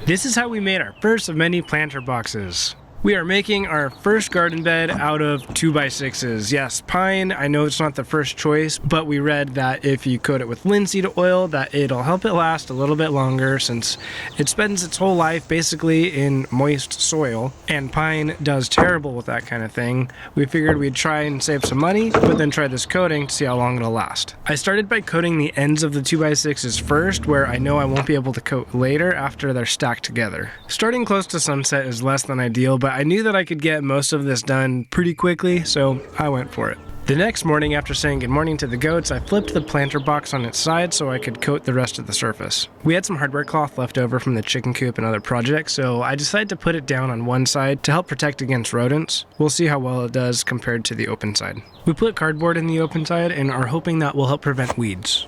This is how we made our first of many planter boxes. We are making our first garden bed out of 2x6s. Yes, pine, I know it's not the first choice, but we read that if you coat it with linseed oil, that it'll help it last a little bit longer since it spends its whole life basically in moist soil, and pine does terrible with that kind of thing. We figured we'd try and save some money, but then try this coating to see how long it'll last. I started by coating the ends of the 2x6s first, where I know I won't be able to coat later after they're stacked together. Starting close to sunset is less than ideal, but I knew that I could get most of this done pretty quickly, so I went for it. The next morning, after saying good morning to the goats, I flipped the planter box on its side so I could coat the rest of the surface. We had some hardware cloth left over from the chicken coop and other projects, so I decided to put it down on one side to help protect against rodents. We'll see how well it does compared to the open side. We put cardboard in the open side and are hoping that will help prevent weeds.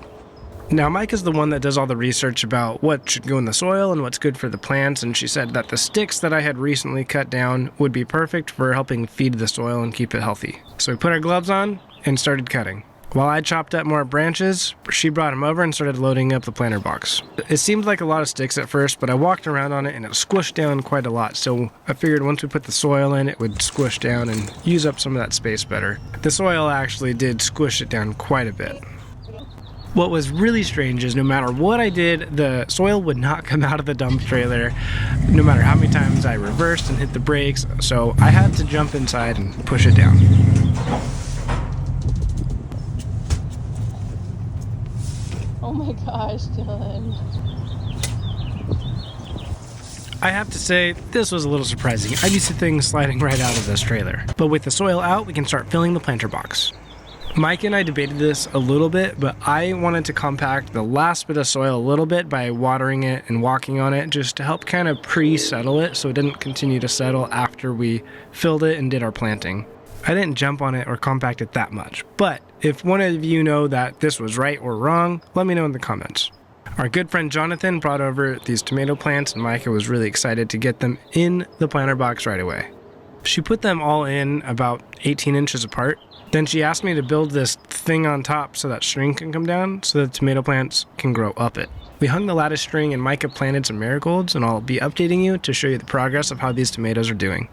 Now, Mike is the one that does all the research about what should go in the soil and what's good for the plants, and she said that the sticks that I had recently cut down would be perfect for helping feed the soil and keep it healthy. So we put our gloves on and started cutting. While I chopped up more branches, she brought them over and started loading up the planter box. It seemed like a lot of sticks at first, but I walked around on it and it squished down quite a lot, so I figured once we put the soil in, it would squish down and use up some of that space better. The soil actually did squish it down quite a bit. What was really strange is no matter what I did, the soil would not come out of the dump trailer, no matter how many times I reversed and hit the brakes, so I had to jump inside and push it down. Oh my gosh, Dylan. I have to say, this was a little surprising. I'm used to things sliding right out of this trailer. But with the soil out, we can start filling the planter box. Mike and I debated this a little bit, but I wanted to compact the last bit of soil a little bit by watering it and walking on it just to help kind of pre-settle it so it didn't continue to settle after we filled it and did our planting. I didn't jump on it or compact it that much, but if one of you know that this was right or wrong, let me know in the comments. Our good friend Jonathan brought over these tomato plants and Micah was really excited to get them in the planter box right away. She put them all in about 18 inches apart. Then she asked me to build this thing on top so that string can come down so the tomato plants can grow up it. We hung the lattice string and Micah planted some marigolds, and I'll be updating you to show you the progress of how these tomatoes are doing.